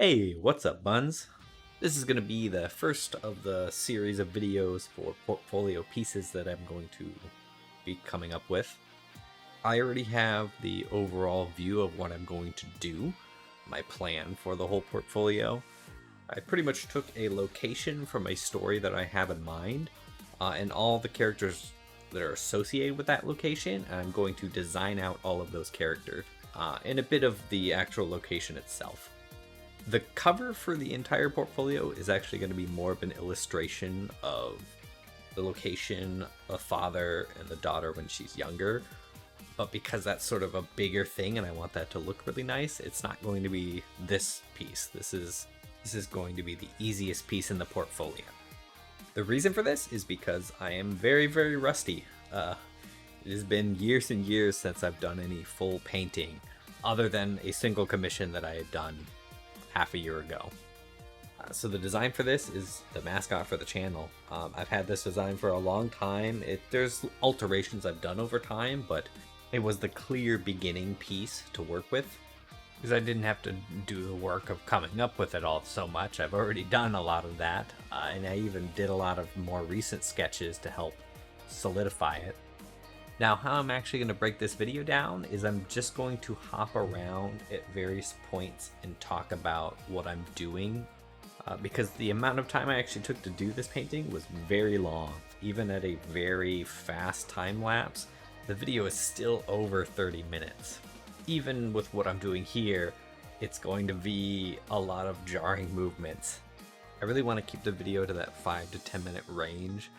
Hey, what's up, buns? This is going to be the first of the series of videos for portfolio pieces that I'm going to be coming up with. I already have the overall view of what I'm going to do, my plan for the whole portfolio. I pretty much took a location from a story that I have in mind, and all the characters that are associated with that location, and I'm going to design out all of those characters, and a bit of the actual location itself. The cover for the entire portfolio is actually going to be more of an illustration of the location, the father, and the daughter when she's younger. But because that's sort of a bigger thing and I want that to look really nice, it's not going to be this piece. This is going to be the easiest piece in the portfolio. The reason for this is because I am very, very rusty. It has been years and years since I've done any full painting, other than a single commission that I had done half a year ago. So the design for this is the mascot for the channel. I've had this design for a long time. There's alterations I've done over time, but it was the clear beginning piece to work with because I didn't have to do the work of coming up with it all so much. I've already done a lot of that, and I even did a lot of more recent sketches to help solidify it. Now, how I'm actually going to break this video down is I'm just going to hop around at various points and talk about what I'm doing, because the amount of time I actually took to do this painting was very long. Even at a very fast time lapse, the video is still over 30 minutes. Even with what I'm doing here, it's going to be a lot of jarring movements. I really want to keep the video to that 5 to 10 minute range.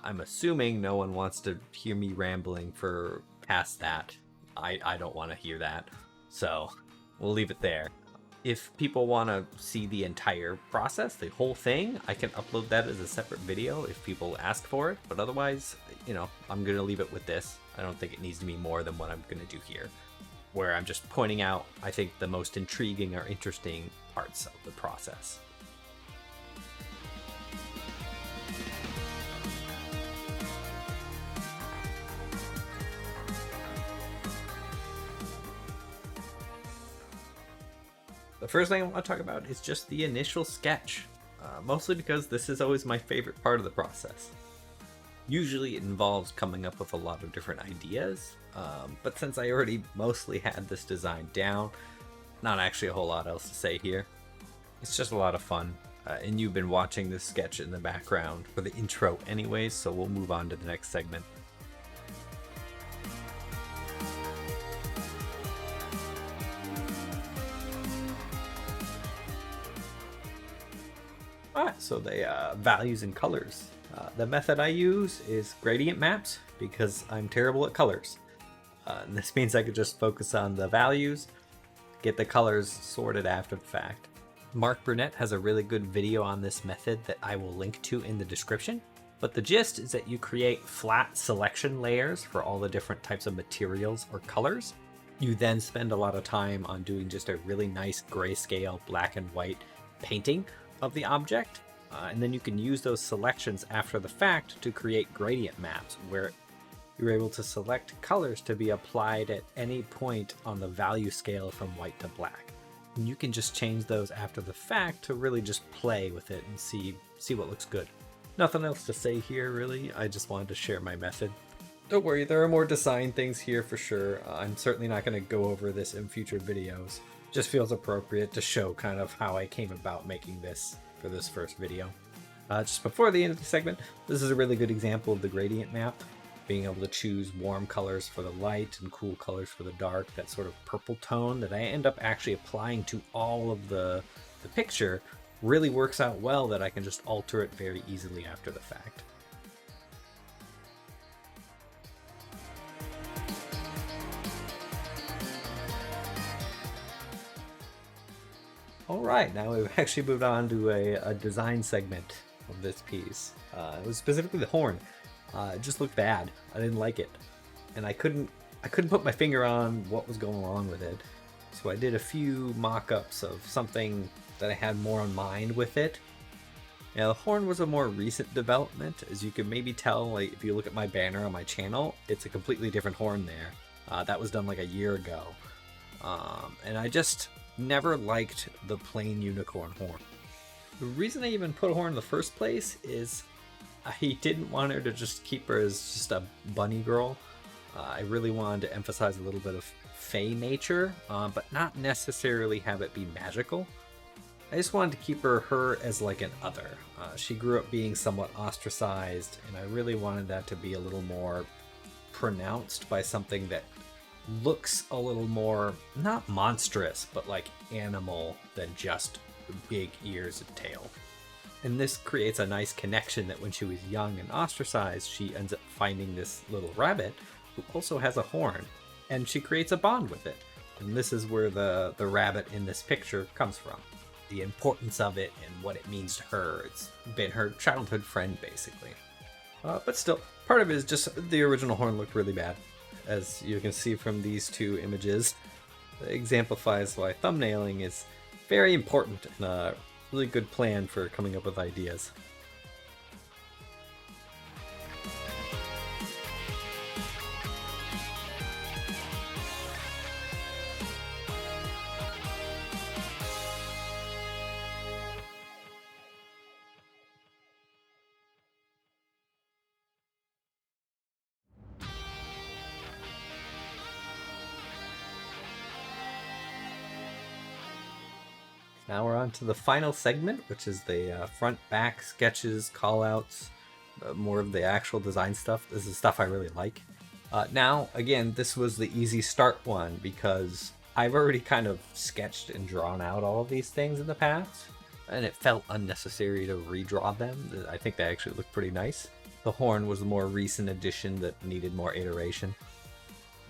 I'm assuming no one wants to hear me rambling for past that. I don't want to hear that, so we'll leave it there. If people want to see the entire process, the whole thing, I can upload that as a separate video if people ask for it, but otherwise, I'm going to leave it with this. I don't think it needs to be more than what I'm going to do here, where I'm just pointing out, I think, the most intriguing or interesting parts of the process. The first thing I want to talk about is just the initial sketch, mostly because this is always my favorite part of the process. Usually it involves coming up with a lot of different ideas, but since I already mostly had this design down, not actually a whole lot else to say here. It's just a lot of fun, and you've been watching this sketch in the background for the intro anyways, so we'll move on to the next segment. Alright, so the values and colors. The method I use is gradient maps because I'm terrible at colors. And this means I could just focus on the values, get the colors sorted after the fact. Marc Brunet has a really good video on this method that I will link to in the description. But the gist is that you create flat selection layers for all the different types of materials or colors. You then spend a lot of time on doing just a really nice grayscale black and white painting of the object, and then you can use those selections after the fact to create gradient maps where you're able to select colors to be applied at any point on the value scale from white to black. And you can just change those after the fact to really just play with it and see what looks good. Nothing else to say here really, I just wanted to share my method. Don't worry, there are more design things here for sure. I'm certainly not going to go over this in future videos. Just feels appropriate to show kind of how I came about making this for this first video. Just before the end of the segment, this is a really good example of the gradient map. Being able to choose warm colors for the light and cool colors for the dark, that sort of purple tone that I end up actually applying to all of the picture really works out well that I can just alter it very easily after the fact. Alright, now we've actually moved on to a design segment of this piece. It was specifically the horn. It just looked bad. I didn't like it. And I couldn't put my finger on what was going on with it. So I did a few mock-ups of something that I had more in mind with it. Now the horn was a more recent development. As you can maybe tell, like if you look at my banner on my channel, it's a completely different horn there. That was done like a year ago. And I just never liked the plain unicorn horn. The reason I even put a horn in the first place is I didn't want her to just keep her as just a bunny girl. I really wanted to emphasize a little bit of fey nature, but not necessarily have it be magical. I just wanted to keep her as like an other. She grew up being somewhat ostracized, and I really wanted that to be a little more pronounced by something that looks a little more, not monstrous, but like animal than just big ears and tail. And this creates a nice connection that when she was young and ostracized, she ends up finding this little rabbit who also has a horn, and she creates a bond with it. And this is where the rabbit in this picture comes from. The importance of it and what it means to her. It's been her childhood friend, basically. But still, part of it is just the original horn looked really bad. As you can see from these two images, it exemplifies why thumbnailing is very important and a really good plan for coming up with ideas. Now we're on to the final segment, which is the front back sketches, callouts, more of the actual design stuff. This is stuff I really like. Now, again, this was the easy start one because I've already kind of sketched and drawn out all of these things in the past, and it felt unnecessary to redraw them. I think they actually look pretty nice. The horn was a more recent addition that needed more iteration.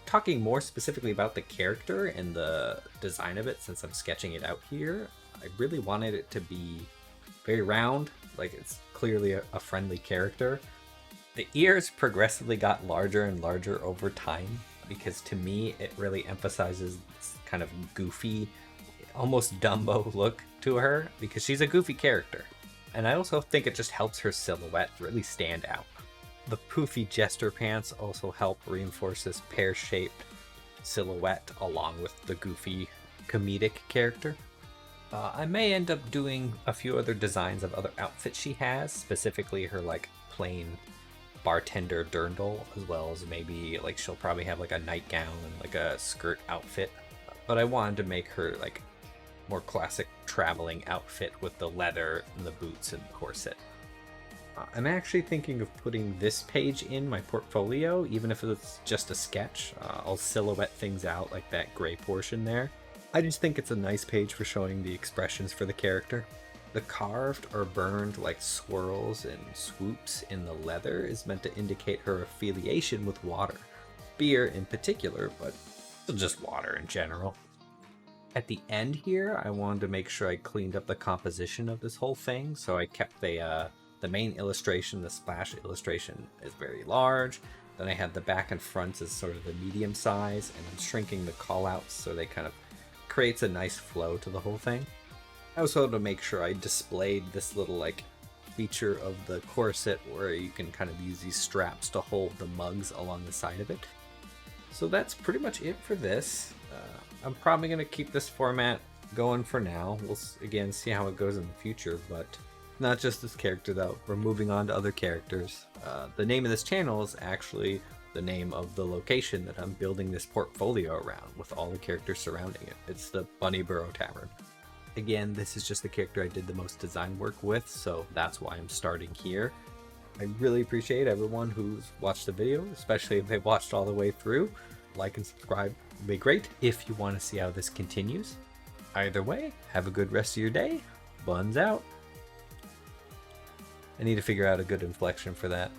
Talking more specifically about the character and the design of it, since I'm sketching it out here, I really wanted it to be very round, like it's clearly a friendly character. The ears progressively got larger and larger over time because to me it really emphasizes this kind of goofy, almost Dumbo look to her because she's a goofy character. And I also think it just helps her silhouette really stand out. The poofy jester pants also help reinforce this pear-shaped silhouette along with the goofy comedic character. I may end up doing a few other designs of other outfits she has, specifically her like plain bartender dirndl, as well as maybe like she'll probably have like a nightgown and like a skirt outfit. But I wanted to make her like more classic traveling outfit with the leather and the boots and the corset. I'm actually thinking of putting this page in my portfolio, even if it's just a sketch. I'll silhouette things out like that gray portion there. I just think it's a nice page for showing the expressions for the character. The carved or burned like swirls and swoops in the leather is meant to indicate her affiliation with water. Beer in particular, but just water in general. At the end here, I wanted to make sure I cleaned up the composition of this whole thing, so I kept the main illustration, the splash illustration, is very large. Then I had the back and fronts as sort of the medium size, and I'm shrinking the callouts so they kind of creates a nice flow to the whole thing. I also wanted to make sure I displayed this little like feature of the corset where you can kind of use these straps to hold the mugs along the side of it. So that's pretty much it for this. I'm probably going to keep this format going for now. We'll again see how it goes in the future, but not just this character though. We're moving on to other characters. The name of this channel is actually the name of the location that I'm building this portfolio around with all the characters surrounding it. It's the Bunnygirl Tavern. Again, this is just the character I did the most design work with, so that's why I'm starting here. I really appreciate everyone who's watched the video, especially if they watched all the way through. Like and subscribe would be great if you want to see how this continues. Either way, have a good rest of your day. Buns out. I need to figure out a good inflection for that.